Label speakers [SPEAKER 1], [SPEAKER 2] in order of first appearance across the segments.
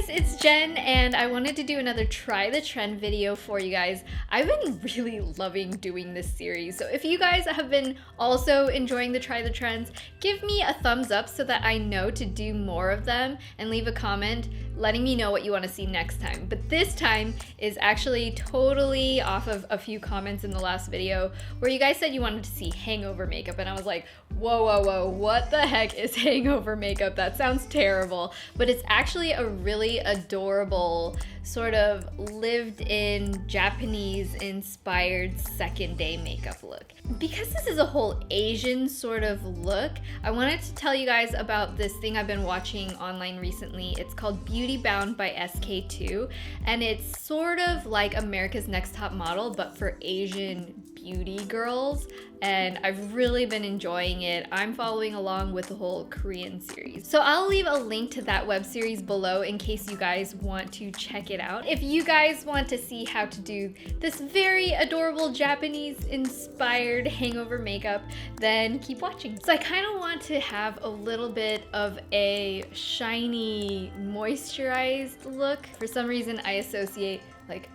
[SPEAKER 1] guys, it's Jen and I wanted to do another try the trend video for you guys. I've been really loving doing this series, so if you guys have been also enjoying the try the trends, give me a thumbs up so that I know to do more of them, and leave a comment letting me know what you want to see next time. But this time is actually totally off of a few comments in the last video where you guys said you wanted to see hangover makeup, and I was like, whoa, what the heck is hangover makeup? That sounds terrible. But it's actually a really adorable sort of lived-in Japanese inspired second day makeup look. Because this is a whole Asian sort of look, I wanted to tell you guys about this thing I've been watching online recently. It's called Beauty Bound by SK2, and it's sort of like America's Next Top Model but for Asian beauty girls, and I've really been enjoying it. I'm following along with the whole Korean series. So I'll leave a link to that web series below in case you guys want to check it out. If you guys want to see how to do this very adorable Japanese inspired hangover makeup, then keep watching. So I kind of want to have a little bit of a shiny, moisturized look. For some reason, I associate like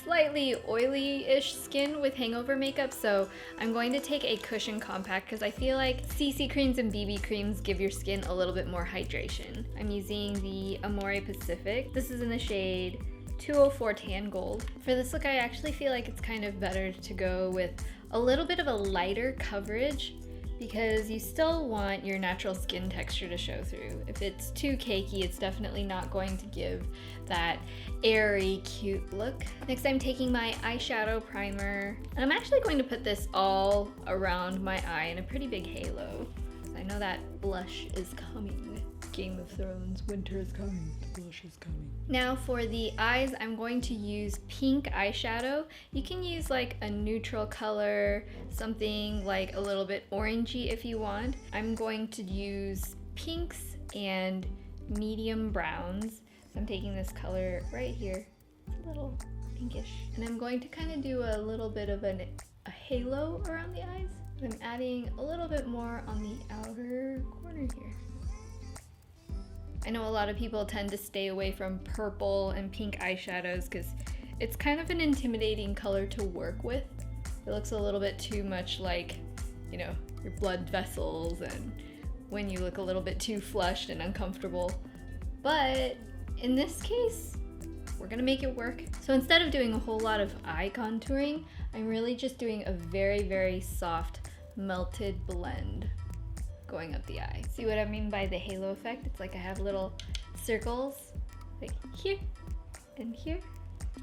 [SPEAKER 1] slightly oily-ish skin with hangover makeup, so I'm going to take a cushion compact because I feel like CC creams and BB creams give your skin a little bit more hydration. I'm using the Amore Pacific. This is in the shade 204 Tan Gold. For this look, I actually feel like it's kind of better to go with a little bit of a lighter coverage because you still want your natural skin texture to show through. If it's too cakey, it's definitely not going to give that airy, cute look. Next, I'm taking my eyeshadow primer, and I'm actually going to put this all around my eye in a pretty big halo. I know that blush is coming. Game of Thrones, winter is coming, the blush is coming. Now for the eyes, I'm going to use pink eyeshadow. You can use like a neutral color, something like a little bit orangey if you want. I'm going to use pinks and medium browns. So I'm taking this color right here, it's a little pinkish. And I'm going to kind of do a little bit of a halo around the eyes. I'm adding a little bit more on the outer corner here. I know a lot of people tend to stay away from purple and pink eyeshadows because it's kind of an intimidating color to work with. It looks a little bit too much like, you know, your blood vessels and when you look a little bit too flushed and uncomfortable. But in this case, we're gonna make it work. So instead of doing a whole lot of eye contouring, I'm really just doing a very, very soft melted blend going up the eye. See what I mean by the halo effect? It's like I have little circles like here and here.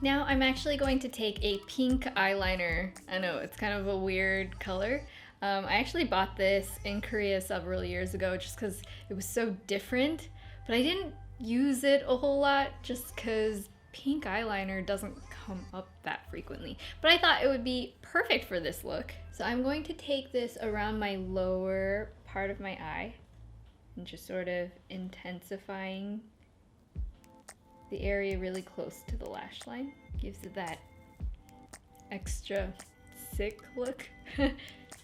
[SPEAKER 1] Now I'm actually going to take a pink eyeliner. I know it's kind of a weird color. I actually bought this in Korea several years ago just because it was so different, but I didn't use it a whole lot just because pink eyeliner doesn't come up that frequently. But I thought it would be perfect for this look. So I'm going to take this around my lower part of my eye and just sort of intensifying the area really close to the lash line. Gives it that extra sick look.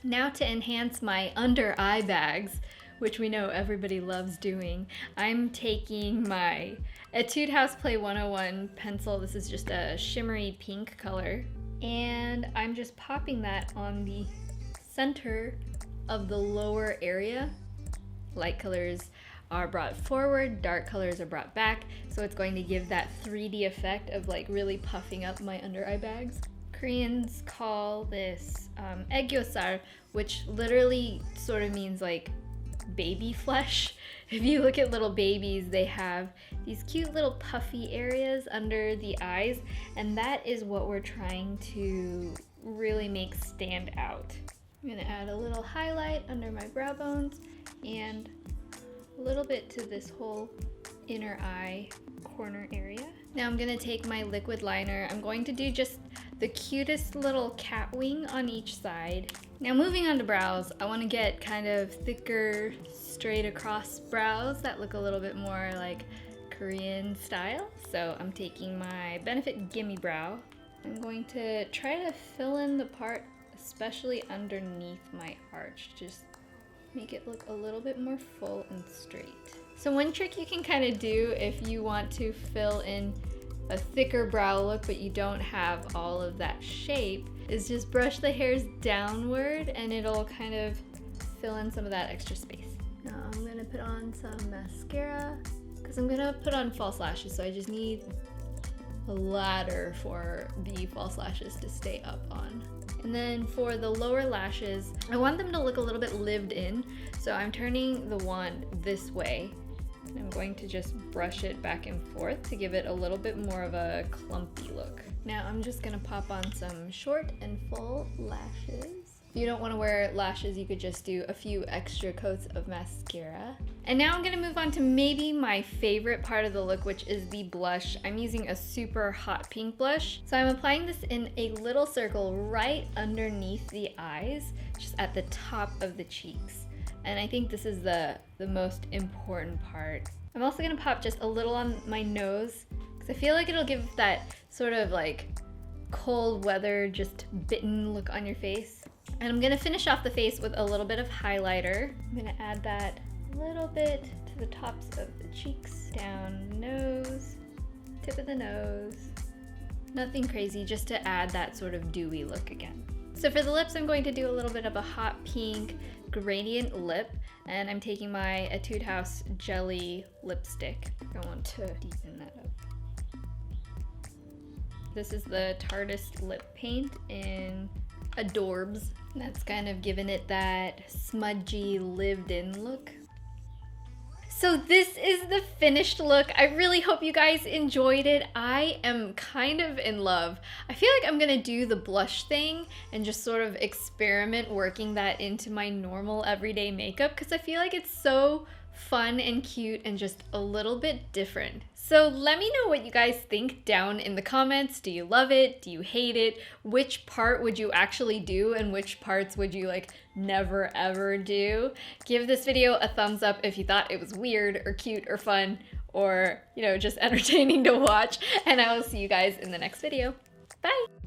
[SPEAKER 1] Now to enhance my under eye bags, which we know everybody loves doing, I'm taking my Etude House Play 101 pencil. This is just a shimmery pink color. And I'm just popping that on the center of the lower area. Light colors are brought forward, dark colors are brought back, so it's going to give that 3D effect of like really puffing up my under eye bags. Koreans call this aegyeosal, which literally sort of means like baby flesh. If you look at little babies, they have these cute little puffy areas under the eyes, and that is what we're trying to really make stand out. I'm gonna add a little highlight under my brow bones and a little bit to this whole inner eye corner area. Now I'm gonna take my liquid liner. I'm going to do just the cutest little cat wing on each side. Now moving on to brows, I wanna get kind of thicker, straight across brows that look a little bit more like Korean style. So I'm taking my Benefit Gimme Brow. I'm going to try to fill in the part especially underneath my arch, just make it look a little bit more full and straight. So one trick you can kind of do if you want to fill in a thicker brow look but you don't have all of that shape is just brush the hairs downward and it'll kind of fill in some of that extra space. Now I'm gonna put on some mascara because I'm gonna put on false lashes, so I just need a ladder for the false lashes to stay up on. And then for the lower lashes, I want them to look a little bit lived in, so I'm turning the wand this way and I'm going to just brush it back and forth to give it a little bit more of a clumpy look. Now I'm just gonna pop on some short and full lashes. If you don't want to wear lashes, you could just do a few extra coats of mascara. And now I'm gonna move on to maybe my favorite part of the look, which is the blush. I'm using a super hot pink blush. So I'm applying this in a little circle right underneath the eyes, just at the top of the cheeks. And I think this is the most important part. I'm also gonna pop just a little on my nose, because I feel like it'll give that sort of like cold weather, just bitten look on your face. And I'm gonna finish off the face with a little bit of highlighter. I'm gonna add that a little bit to the tops of the cheeks, down the nose, tip of the nose. Nothing crazy, just to add that sort of dewy look again. So for the lips, I'm going to do a little bit of a hot pink gradient lip, and I'm taking my Etude House Jelly lipstick. I want to deepen that up. This is the Tarteist lip paint in Adorbs. That's kind of given it that smudgy, lived-in look. So this is the finished look. I really hope you guys enjoyed it. I am kind of in love. I feel like I'm gonna do the blush thing and just sort of experiment working that into my normal everyday makeup because I feel like it's so fun and cute and just a little bit different. So let me know what you guys think down in the comments. Do you love it? Do you hate it? Which part would you actually do and which parts would you like never ever do? Give this video a thumbs up if you thought it was weird or cute or fun or, you know, just entertaining to watch. And I will see you guys in the next video. Bye!